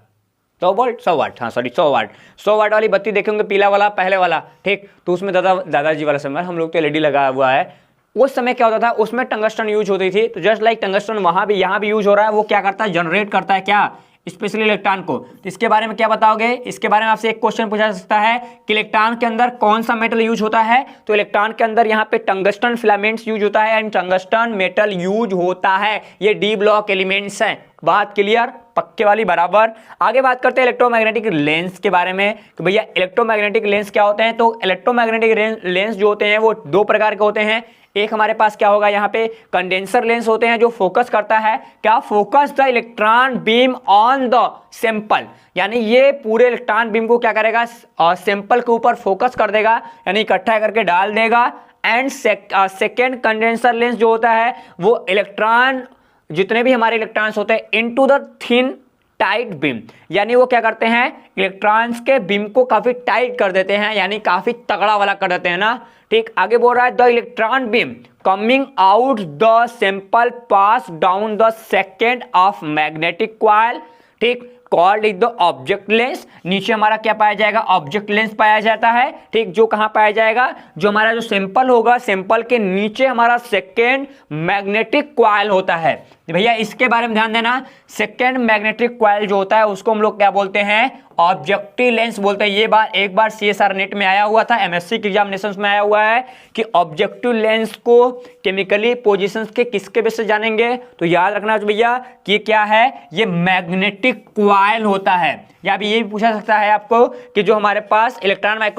100 वोल्ट, 100 वाट, हाँ सॉरी 100 वाट वाली बत्ती देखेंगे, पीला वाला पहले वाला, ठीक। तो उसमें दादाजी वाला समय, हम लोग तो एलईडी लगा हुआ है, उस समय क्या होता था, उसमें टंगस्टन यूज होती थी। तो जस्ट लाइक टंगस्टन वहां भी, यहाँ भी यूज हो रहा है। वो क्या करता है, जनरेट करता है क्या, स्पेशली इलेक्ट्रॉन को। तो इसके बारे में क्या बताओगे, इसके बारे में आपसे एक क्वेश्चन पूछा जा सकता है कि इलेक्ट्रॉन के अंदर कौन सा मेटल यूज होता है। तो इलेक्ट्रॉन के अंदर यहाँ पे टंगस्टन फिलामेंट्स यूज होता है एंड टंगस्टन मेटल यूज होता है। ये डी ब्लॉक एलिमेंट्स हैं। बात क्लियर, पक्के वाली, बराबर। आगे बात करते हैं इलेक्ट्रोमैग्नेटिक लेंस के बारे में कि भैया इलेक्ट्रोमैग्नेटिक लेंस क्या होते हैं। तो इलेक्ट्रोमैग्नेटिक लेंस जो होते हैं वो 2 प्रकार के होते हैं। एक हमारे पास क्या होगा, यहाँ पे कंडेंसर लेंस होते हैं जो फोकस करता है क्या, focus the electron beam on the sample, यानी ये पूरे इलेक्ट्रॉन बीम को क्या करेगा, सैंपल के ऊपर फोकस कर देगा, यानी इकट्ठा करके डाल देगा। एंड सेकेंड कंडेंसर लेंस जो होता है वो इलेक्ट्रॉन, जितने भी हमारे इलेक्ट्रॉन्स होते हैं, into the thin tight beam, यानी वो क्या करते हैं, इलेक्ट्रॉन्स के बीम को काफी टाइट कर देते हैं, यानी काफी तगड़ा वाला कर देते हैं ना, ठीक। आगे बोल रहा है the electron beam coming out the sample pass down the second of magnetic coil, ठीक, called is the object lens. नीचे हमारा क्या पाया जाएगा, ऑब्जेक्ट लेंस पाया जाता है, ठीक। जो कहां पाया जाएगा, जो हमारा जो सैंपल होगा, सैंपल के नीचे हमारा सेकेंड मैग्नेटिक कॉइल होता है। भैया इसके बारे में ध्यान देना, सेकेंड मैग्नेटिक कॉइल जो होता है उसको हम लोग क्या बोलते हैं, ऑब्जेक्टिव लेंस बोलते हैं। ये एक बार CSR नेट में आया हुआ था, MSc के एग्जामिनेशन में आया हुआ है कि ऑब्जेक्टिव लेंस को केमिकली पोजीशंस के किसके बेस से जानेंगे। तो याद रखना भैया कि ये क्या है, ये मैग्नेटिक कॉइल होता है। या भी ये भी पूछा सकता है आपको कि जो हमारे पास इलेक्ट्रॉन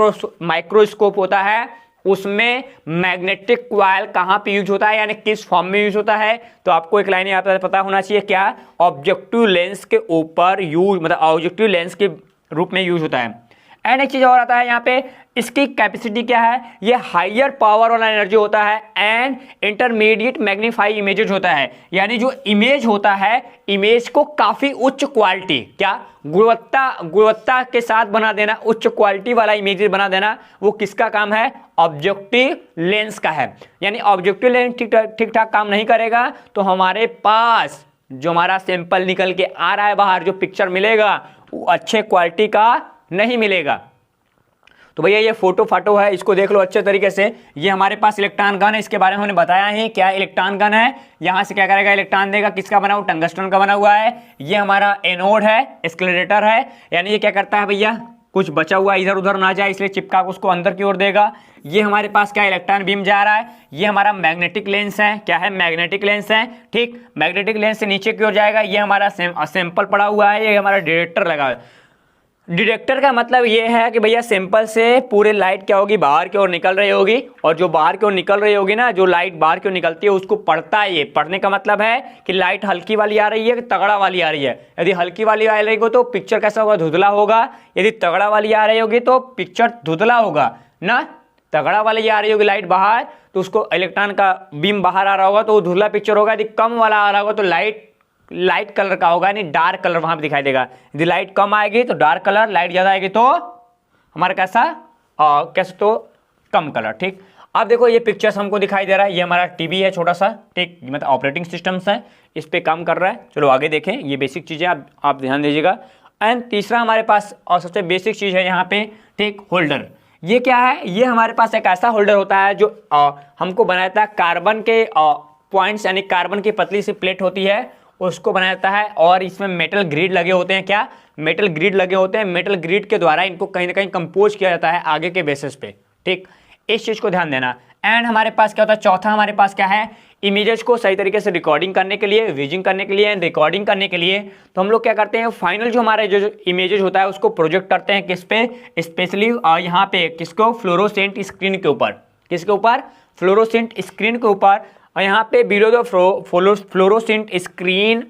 माइक्रोस्कोप होता है उसमें मैग्नेटिक क्वाइल कहाँ पे यूज होता है, यानी किस फॉर्म में यूज होता है। तो आपको एक लाइन यहाँ पे पता होना चाहिए, क्या, ऑब्जेक्टिव लेंस के ऊपर यूज, मतलब ऑब्जेक्टिव लेंस के रूप में यूज होता है। एंड एक चीज और आता है यहाँ पे, इसकी कैपेसिटी क्या है, ये हायर पावर वाला एनर्जी होता है एंड इंटरमीडिएट मैग्नीफाई इमेजेस होता है, यानी जो इमेज होता है, इमेज को काफी उच्च क्वालिटी, क्या, गुणवत्ता के साथ बना देना, उच्च क्वालिटी वाला इमेज बना देना, वो किसका काम है, ऑब्जेक्टिव लेंस का है। यानी ऑब्जेक्टिव लेंस ठीक ठाक काम नहीं करेगा तो हमारे पास जो हमारा सैंपल निकल के आ रहा है बाहर, जो पिक्चर मिलेगा वो अच्छे क्वालिटी का नहीं मिलेगा। तो भैया ये फोटो है, इसको देख लो अच्छे तरीके से। ये हमारे पास इलेक्ट्रॉन गन है, इसके बारे में हमने बताया है क्या इलेक्ट्रॉन गन है। यहाँ से क्या करेगा, इलेक्ट्रॉन देगा, किसका बना हुआ, टंगस्टन का बना हुआ है। ये हमारा एनोड है, एक्सेलरेटर है, यानी ये क्या करता है भैया, कुछ बचा हुआ इधर उधर ना जाए इसलिए चिपका के उसको अंदर की ओर देगा। ये हमारे पास क्या, इलेक्ट्रॉन बीम जा रहा है। ये हमारा मैग्नेटिक लेंस है, क्या है, मैग्नेटिक लेंस है, ठीक। मैग्नेटिक लेंस से नीचे की ओर जाएगा। ये हमारा सैंपल पड़ा हुआ है, ये हमारा डिटेक्टर लगा है। डिटेक्टर का मतलब ये है कि भैया सैंपल से पूरे लाइट क्या होगी, बाहर की ओर निकल रही होगी, और जो बाहर की ओर निकल रही होगी ना, जो लाइट बाहर की ओर निकलती है उसको पढ़ता है। ये पढ़ने का मतलब है कि लाइट हल्की वाली आ रही है कि तगड़ा वाली आ रही है। यदि हल्की वाली आ रही हो तो पिक्चर कैसा होगा, धुंधला होगा। यदि तगड़ा वाली आ रही होगी तो पिक्चर धुंधला होगा ना। तगड़ा वाली आ रही होगी लाइट बाहर तो उसको इलेक्ट्रॉन का बीम बाहर आ रहा होगा तो वो धुंधला पिक्चर होगा। यदि कम वाला आ रहा होगा तो लाइट कलर का होगा, यानी डार्क कलर वहां पे दिखाई देगा। यदि लाइट कम आएगी तो डार्क कलर, लाइट ज्यादा आएगी तो हमारा कैसा, कैसे, तो कम कलर, ठीक। अब देखो ये पिक्चर्स हमको दिखाई दे रहा है, ये हमारा टीवी है छोटा सा, ठीक, मतलब ऑपरेटिंग सिस्टम्स है, इस पे काम कर रहा है। चलो आगे देखें, ये बेसिक चीजें आप ध्यान दीजिएगा। एंड तीसरा हमारे पास और सबसे बेसिक चीज है यहाँ पे, ठीक, होल्डर। ये क्या है, ये हमारे पास एक ऐसा होल्डर होता है जो हमको बनाता है कार्बन के पॉइंट्स, यानी कार्बन की पतली सी प्लेट होती है उसको बनाया जाता है, और इसमें मेटल ग्रिड लगे होते हैं, क्या, मेटल ग्रिड लगे होते हैं। मेटल ग्रिड के द्वारा इनको कहीं ना कहीं कंपोज किया जाता है आगे के बेसिस पे, ठीक, इस चीज को ध्यान देना। एंड हमारे पास क्या होता है, चौथा हमारे पास क्या है, इमेजेस को सही तरीके से रिकॉर्डिंग करने के लिए, विजिंग करने के लिए एंड रिकॉर्डिंग करने के लिए तो हम लोग क्या करते हैं, फाइनल जो हमारे जो इमेजेस होता है उसको प्रोजेक्ट करते हैं किस पे, स्पेशली यहाँ पे किसको, फ्लोरोसेंट स्क्रीन के ऊपर, किसके ऊपर, फ्लोरोसेंट स्क्रीन के ऊपर। और यहाँ पे below the fluorescent screen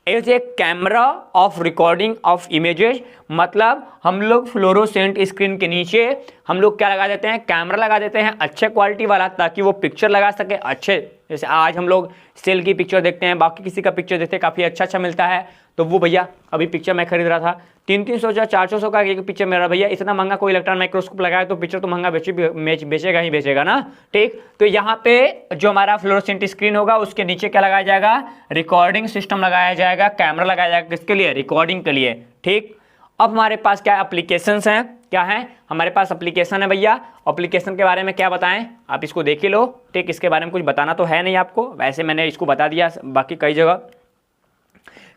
is a camera off recording of images, मतलब हम लोग फ्लोरोसेंट स्क्रीन के नीचे हम लोग क्या लगा देते हैं, कैमरा लगा देते हैं अच्छे क्वालिटी वाला, ताकि वो पिक्चर लगा सके अच्छे। जैसे आज हम लोग सेल की पिक्चर देखते हैं, बाकी किसी का पिक्चर देखते हैं, काफ़ी अच्छा मिलता है। तो वो भैया अभी पिक्चर मैं खरीद रहा था 300 या 400 का एक पिक्चर मेरा, भैया इतना महंगा कोई इलेक्ट्रॉन माइक्रोस्कोप लगाया तो पिक्चर तो महंगा बेचेगा ही बेचेगा ना, ठीक। तो यहाँ पे जो हमारा फ्लोरोसेंट स्क्रीन होगा उसके नीचे क्या लगाया जाएगा, रिकॉर्डिंग सिस्टम लगाया जाएगा, कैमरा लगाया जाएगा, किसके लिए, रिकॉर्डिंग के लिए, ठीक। अब हमारे पास क्या एप्लीकेशंस हैं, क्या है हमारे पास एप्लीकेशन है भैया। एप्लीकेशन के बारे में क्या बताएं, आप इसको देख ही लो, ठीक। इसके बारे में कुछ बताना तो है नहीं आपको, वैसे मैंने इसको बता दिया, बाकी कई जगह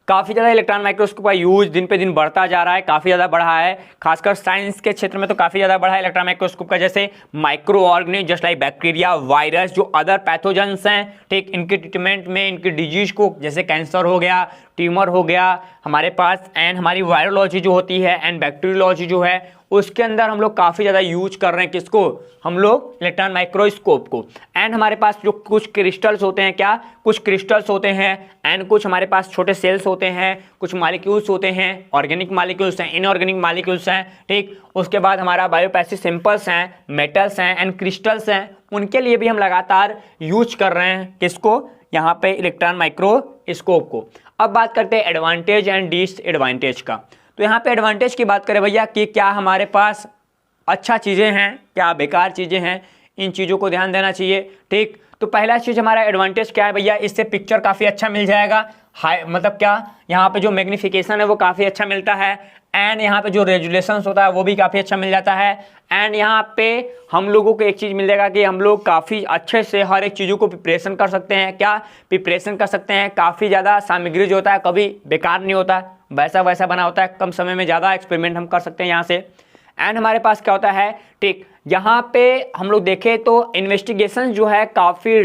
काफ़ी ज़्यादा इलेक्ट्रॉन माइक्रोस्कोप का यूज दिन पे दिन बढ़ता जा रहा है, काफ़ी ज़्यादा बढ़ा है, खासकर साइंस के क्षेत्र में तो काफ़ी ज़्यादा बढ़ा है इलेक्ट्रॉन माइक्रोस्कोप का। जैसे micro organism just like bacteria, virus, जो अदर पैथोजेंस हैं, ठीक, इनके ट्रीटमेंट में, इनकी डिजीज को, जैसे कैंसर हो गया, ट्यूमर हो गया हमारे पास, एंड हमारी वायरोलॉजी जो होती है एंड बैक्टीरियोलॉजी जो है उसके अंदर हम लोग काफ़ी ज़्यादा यूज कर रहे हैं किसको, हम लोग इलेक्ट्रॉन माइक्रोस्कोप को। एंड हमारे पास जो कुछ क्रिस्टल्स होते हैं, क्या, कुछ क्रिस्टल्स होते हैं एंड कुछ हमारे पास छोटे सेल्स होते हैं, कुछ मॉलिक्यूल्स होते हैं, ऑर्गेनिक मॉलिक्यूल्स हैं, इनऑर्गेनिक मॉलिक्यूल्स हैं, ठीक। उसके बाद हमारा बायोपैसिव सिंपल्स हैं, मेटल्स हैं एंड क्रिस्टल्स हैं, उनके लिए भी हम लगातार यूज कर रहे हैं किसको, यहाँ पे इलेक्ट्रॉन माइक्रोस्कोप को। अब बात करते हैं एडवांटेज एंड डिसएडवांटेज का। तो यहाँ पे एडवांटेज की बात करें भैया कि क्या हमारे पास अच्छा चीज़ें हैं, क्या बेकार चीज़ें हैं, इन चीज़ों को ध्यान देना चाहिए, ठीक। तो पहला चीज़ हमारा एडवांटेज क्या है भैया, इससे पिक्चर काफ़ी अच्छा मिल जाएगा, हाई, मतलब क्या, यहाँ पे जो मैग्नीफिकेशन है वो काफ़ी अच्छा मिलता है, एंड यहाँ पे जो रेजुलेशन होता है वो भी काफ़ी अच्छा मिल जाता है। एंड यहाँ पे हम लोगों को एक चीज़ मिल जाएगा कि हम लोग काफ़ी अच्छे से हर एक चीज़ों को प्रिपरेशन कर सकते हैं, क्या, प्रिपरेशन कर सकते हैं। काफ़ी ज़्यादा सामग्री जो होता है कभी बेकार नहीं होता, वैसा बना होता है, कम समय में ज़्यादा एक्सपेरिमेंट हम कर सकते हैं यहाँ से। एंड हमारे पास क्या होता है, ठीक, यहाँ पे हम लोग देखें तो इन्वेस्टिगेशन जो है काफ़ी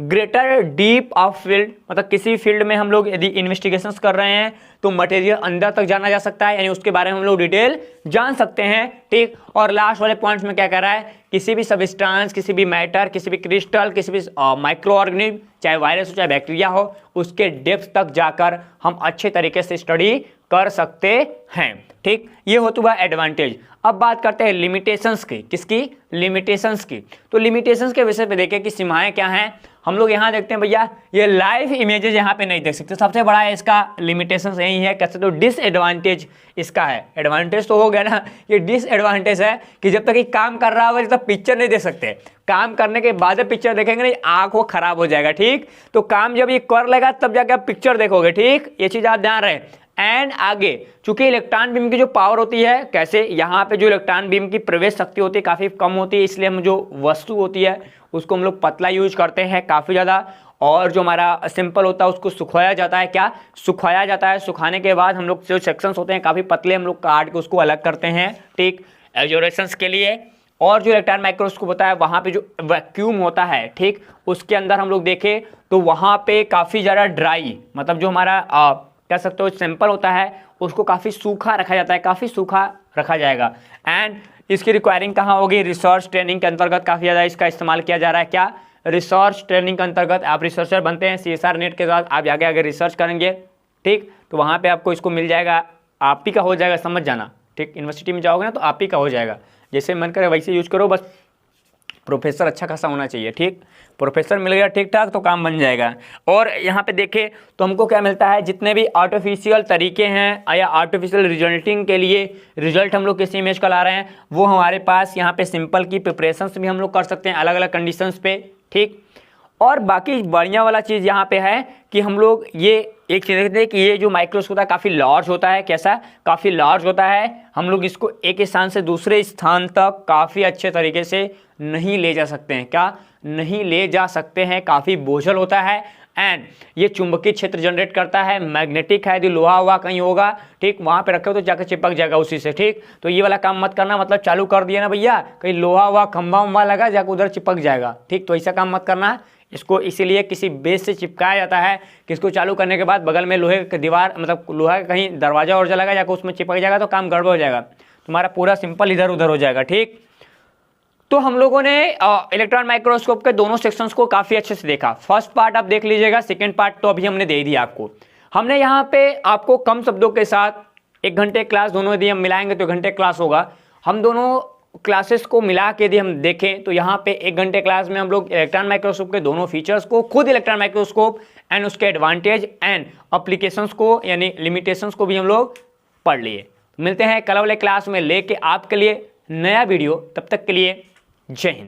ग्रेटर डीप ऑफ फील्ड, मतलब किसी फील्ड में हम लोग यदि इन्वेस्टिगेशंस कर रहे हैं तो मटेरियल अंदर तक जाना जा सकता है, यानी उसके बारे में हम लोग डिटेल जान सकते हैं, ठीक। और लास्ट वाले पॉइंट्स में क्या कह रहा है, किसी भी सबस्टांस, किसी भी मैटर, किसी भी क्रिस्टल, किसी भी माइक्रो ऑर्गेनिज्म, चाहे वायरस हो चाहे बैक्टीरिया हो, उसके डेप्थ तक जाकर हम अच्छे तरीके से स्टडी कर सकते हैं, ठीक। ये होता हुआ एडवांटेज। अब बात करते हैं लिमिटेशंस की, किसकी, लिमिटेशंस की। तो लिमिटेशंस के विषय पे देखें कि सीमाएं क्या हैं। हम लोग यहाँ देखते हैं भैया, ये लाइव इमेजेस यहाँ पे नहीं देख सकते, सबसे बड़ा है इसका लिमिटेशंस यही है। कैसे, तो डिसएडवांटेज इसका है, एडवांटेज तो हो गया ना, ये डिसएडवांटेज है कि जब तक ये काम कर रहा होगा जब तक पिक्चर नहीं दे सकते, काम करने के बाद पिक्चर देखेंगे नहीं, आँख वो खराब हो जाएगा, ठीक। तो काम जब ये कर लेगा तब जाके आप पिक्चर देखोगे, ठीक, ये चीज़ आप ध्यान रहे। एंड आगे चूंकि इलेक्ट्रॉन बीम की जो पावर होती है, कैसे, यहाँ पे जो इलेक्ट्रॉन बीम की प्रवेश शक्ति होती है काफ़ी कम होती है, इसलिए हम जो वस्तु होती है उसको हम लोग पतला यूज करते हैं काफ़ी ज़्यादा, और जो हमारा सिंपल होता है उसको सुखाया जाता है, क्या, सुखाया जाता है। सुखाने के बाद हम लोग जो सेक्शंस होते हैं काफ़ी पतले, हम लोग काट के उसको अलग करते हैं, ठीक, एब्जॉर्प्शंस के लिए। और जो इलेक्ट्रॉन माइक्रोस्कोप होता है वहाँ पे जो वैक्यूम होता है, ठीक, उसके अंदर हम लोग देखें तो वहाँ पे काफ़ी ज़्यादा ड्राई, मतलब जो हमारा कह सकते हो सैंपल होता है उसको काफ़ी सूखा रखा जाता है, काफ़ी सूखा रखा जाएगा। एंड इसकी रिक्वायरिंग कहाँ होगी, रिसर्च ट्रेनिंग के अंतर्गत काफ़ी ज़्यादा इसका इस्तेमाल किया जा रहा है। क्या, रिसर्च ट्रेनिंग के अंतर्गत आप रिसर्चर बनते हैं, CSR नेट के साथ आप आगे आगे रिसर्च करेंगे, ठीक, तो वहाँ पे आपको इसको मिल जाएगा, आप ही का हो जाएगा, समझ जाना, ठीक। यूनिवर्सिटी में जाओगे ना तो आप ही का हो जाएगा, जैसे मन करे वैसे यूज करो, बस प्रोफेसर अच्छा खासा होना चाहिए, ठीक। प्रोफेसर मिल गया ठीक ठाक तो काम बन जाएगा। और यहाँ पे देखें तो हमको क्या मिलता है, जितने भी आर्टिफिशियल तरीके हैं या आर्टिफिशियल रिजल्टिंग के लिए रिजल्ट हम लोग किसी इमेज का ला रहे हैं, वो हमारे पास यहाँ पे सिंपल की प्रिपरेशंस भी हम लोग कर सकते हैं अलग अलग कंडीशंस पे, ठीक। और बाकी बढ़िया वाला चीज़ यहाँ पे है कि हम लोग ये एक चीज़ देखते हैं कि ये जो माइक्रोस्कोप होता है काफ़ी लार्ज होता है, कैसा, काफ़ी लार्ज होता है। हम लोग इसको एक स्थान से दूसरे स्थान तक काफ़ी अच्छे तरीके से नहीं ले जा सकते हैं, क्या, नहीं ले जा सकते हैं, काफ़ी बोझल होता है। एंड ये चुंबकीय क्षेत्र जनरेट करता है, मैग्नेटिक है, यदि लोहा हुआ कहीं होगा, ठीक, वहाँ पे रखे हो तो जाकर चिपक जाएगा उसी से, ठीक। तो ये वाला काम मत करना, मतलब चालू कर दिया ना भैया, कहीं लोहा हुआ खंभा उम्बा लगा जाकर उधर चिपक जाएगा, ठीक, तो ऐसा काम मत करना। इसको इसीलिए किसी बेस से चिपकाया जाता है कि इसको चालू करने के बाद बगल में लोहे की दीवार, मतलब लोहा का कहीं दरवाजा और लगा जाकर उसमें चिपक जाएगा तो काम गड़बड़ हो जाएगा, तुम्हारा पूरा सिंपल इधर उधर हो जाएगा, ठीक। तो हम लोगों ने इलेक्ट्रॉन माइक्रोस्कोप के दोनों सेक्शंस को काफ़ी अच्छे से देखा। फर्स्ट पार्ट आप देख लीजिएगा, सेकेंड पार्ट तो अभी हमने दे दिया आपको। हमने यहाँ पे आपको कम शब्दों के साथ 1 घंटे क्लास दोनों यदि हम मिलाएंगे तो 1 घंटे क्लास होगा। हम दोनों क्लासेस को मिला के यदि हम देखें तो यहाँ पे 1 घंटे क्लास में हम लोग इलेक्ट्रॉन माइक्रोस्कोप के दोनों फीचर्स को, खुद इलेक्ट्रॉन माइक्रोस्कोप एंड उसके एडवांटेज एंड एप्लीकेशंस को यानी लिमिटेशंस को भी हम लोग पढ़ लिए। मिलते हैं कल वाले क्लास में लेके आपके लिए नया वीडियो, तब तक के लिए जय हिंद।